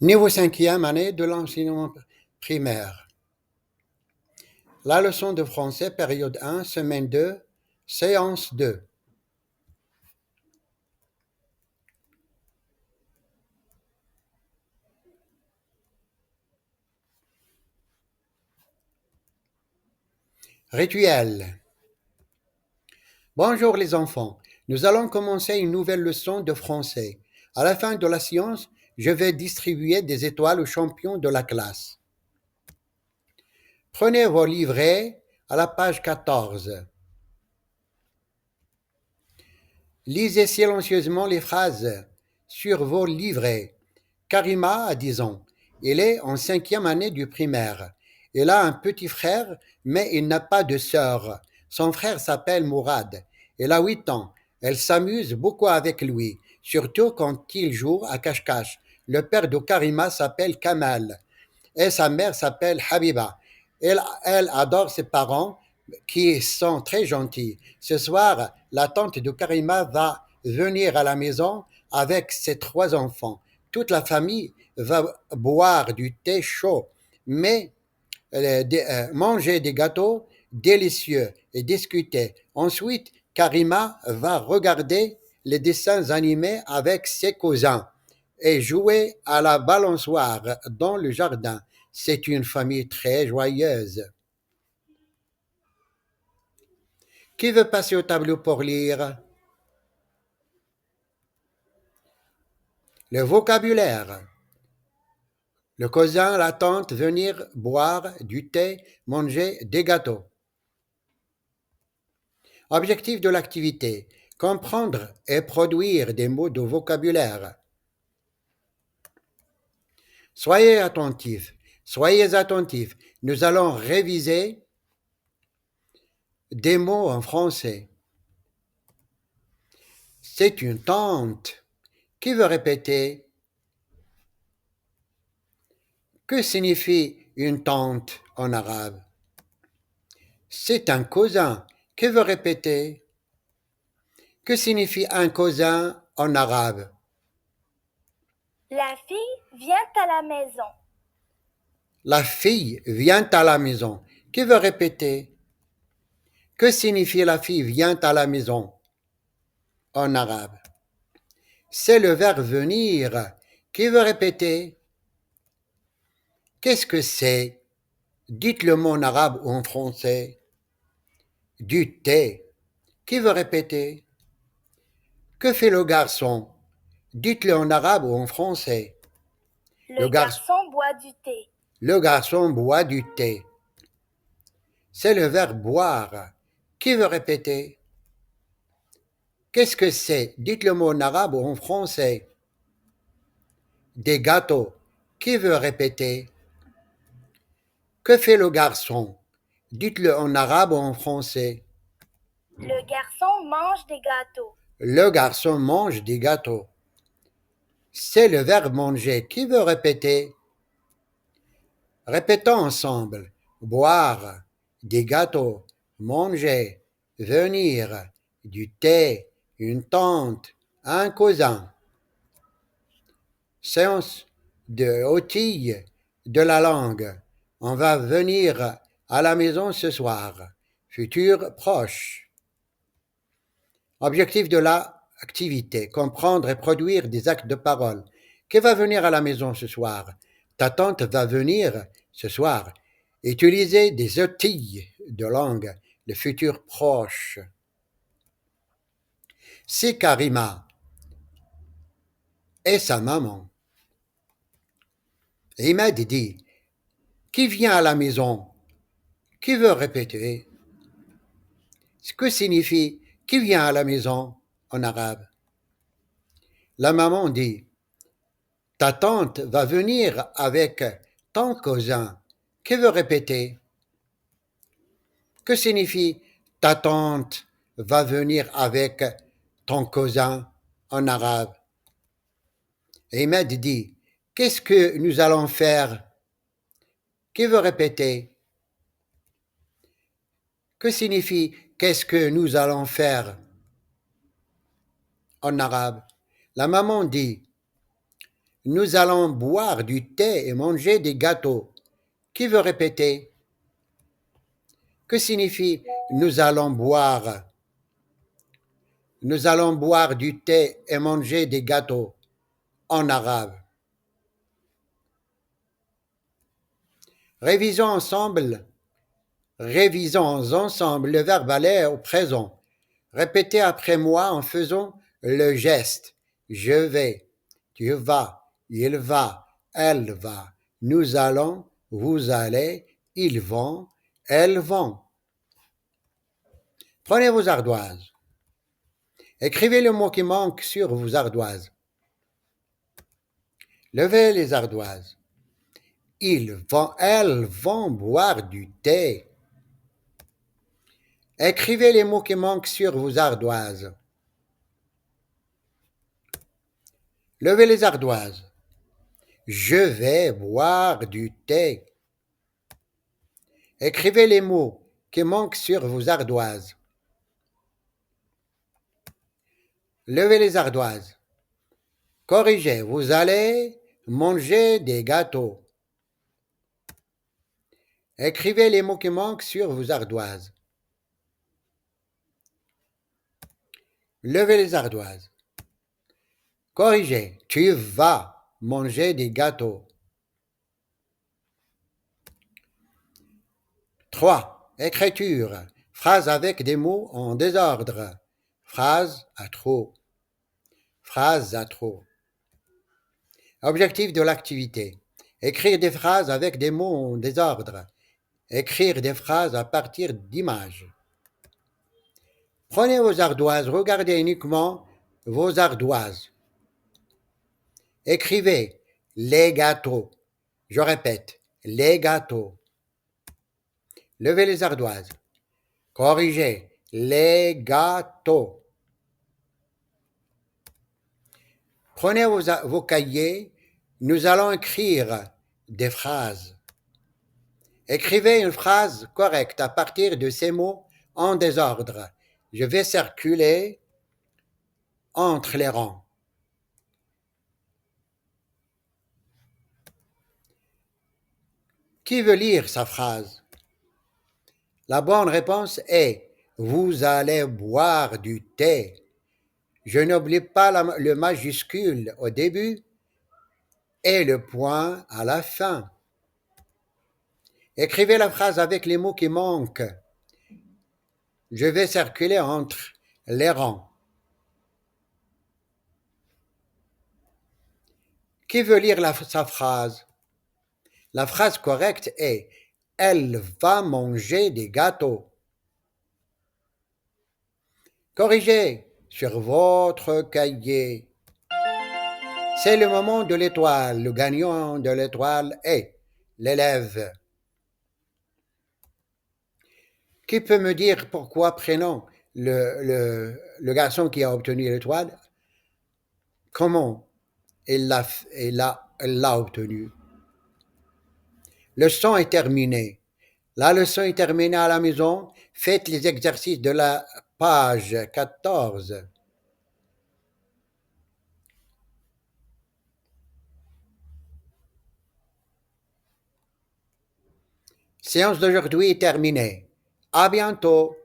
Niveau cinquième année de l'enseignement primaire. La leçon de français, période 1, semaine 2, séance 2. Rituel. Bonjour les enfants. Nous allons commencer une nouvelle leçon de français. À la fin de la séance, je vais distribuer des étoiles aux champions de la classe. Prenez vos livrets à la page 14. Lisez silencieusement les phrases sur vos livrets. Karima a 10 ans. Elle est en cinquième année du primaire. Elle a un petit frère, mais il n'a pas de sœur. Son frère s'appelle Mourad. Elle a 8 ans. Elle s'amuse beaucoup avec lui, surtout quand il joue à cache-cache. Le père de Karima s'appelle Kamal et sa mère s'appelle Habiba. Elle adore ses parents qui sont très gentils. Ce soir, la tante de Karima va venir à la maison avec ses 3 enfants. Toute la famille va boire du thé chaud, mais manger des gâteaux délicieux et discuter. Ensuite, Karima va regarder les dessins animés avec ses cousins et jouer à la balançoire dans le jardin. C'est une famille très joyeuse. Qui veut passer au tableau pour lire? Le vocabulaire. Le cousin, la tante, venir boire du thé, manger des gâteaux. Objectif de l'activité. Comprendre et produire des mots de vocabulaire. Soyez attentifs. Soyez attentifs. Nous allons réviser des mots en français. C'est une tante. Qui veut répéter? Que signifie une tante en arabe? C'est un cousin. Qui veut répéter? Que signifie un cousin en arabe? La fille vient à la maison. La fille vient à la maison. Qui veut répéter? Que signifie la fille vient à la maison en arabe? C'est le verbe venir. Qui veut répéter? Qu'est-ce que c'est? Dites le mot en arabe ou en français. Du thé. Qui veut répéter? Que fait le garçon? Dites-le en arabe ou en français. Le garçon boit du thé. Le garçon boit du thé. C'est le verbe boire. Qui veut répéter? Qu'est-ce que c'est? Dites le mot en arabe ou en français. Des gâteaux. Qui veut répéter? Que fait le garçon? Dites-le en arabe ou en français. Le garçon mange des gâteaux. Le garçon mange des gâteaux. C'est le verbe manger. Qui veut répéter? Répétons ensemble. Boire, des gâteaux, manger, venir, du thé, une tante, un cousin. Séance de outils de la langue. On va venir à la maison ce soir. Futur proche. Objectif de l'activité. Comprendre et produire des actes de parole. Qui va venir à la maison ce soir? Ta tante va venir ce soir. Utiliser des outils de langue. Le futur proche. C'est Karima et sa maman. Imad dit, qui vient à la maison? Qui veut répéter? Ce que signifie qui vient à la maison en arabe? La maman dit, ta tante va venir avec ton cousin. Qui veut répéter? Que signifie ta tante va venir avec ton cousin en arabe? Ahmed dit, qu'est-ce que nous allons faire? Qui veut répéter? Que signifie qu'est-ce que nous allons faire en arabe? La maman dit, Nous allons boire du thé et manger des gâteaux. Qui veut répéter? Que signifie nous allons boire? Nous allons boire du thé et manger des gâteaux en arabe. Révisons ensemble le verbe aller au présent. Répétez après moi en faisant le geste. Je vais, tu vas, il va, elle va, nous allons, vous allez, ils vont, elles vont. Prenez vos ardoises. Écrivez le mot qui manque sur vos ardoises. Levez les ardoises. Elles vont boire du thé. Écrivez les mots qui manquent sur vos ardoises. Levez les ardoises. Je vais boire du thé. Écrivez les mots qui manquent sur vos ardoises. Levez les ardoises. Corrigez, vous allez manger des gâteaux. Écrivez les mots qui manquent sur vos ardoises. Levez les ardoises. Corrigez, tu vas manger des gâteaux. 3. Écriture. Phrase avec des mots en désordre. Phrase à trop. Phrase à trop. Objectif de l'activité. Écrire des phrases avec des mots en désordre. Écrire des phrases à partir d'images. Prenez vos ardoises, regardez uniquement vos ardoises. Écrivez les gâteaux. Je répète, les gâteaux. Levez les ardoises. Corrigez, les gâteaux. Prenez vos cahiers, nous allons écrire des phrases. Écrivez une phrase correcte à partir de ces mots en désordre. Je vais circuler entre les rangs. Qui veut lire sa phrase? La bonne réponse est « Vous allez boire du thé ». Je n'oublie pas le majuscule au début et le point à la fin. Écrivez la phrase avec les mots qui manquent. Je vais circuler entre les rangs. Qui veut lire sa phrase? La phrase correcte est « Elle va manger des gâteaux ». Corrigez sur votre cahier. C'est le moment de l'étoile. Le gagnant de l'étoile est l'élève. Qui peut me dire pourquoi prénom le garçon qui a obtenu l'étoile? Comment il l'a obtenu? Leçon est terminée. La leçon est terminée à la maison. Faites les exercices de la page 14. Séance d'aujourd'hui est terminée. À bientôt.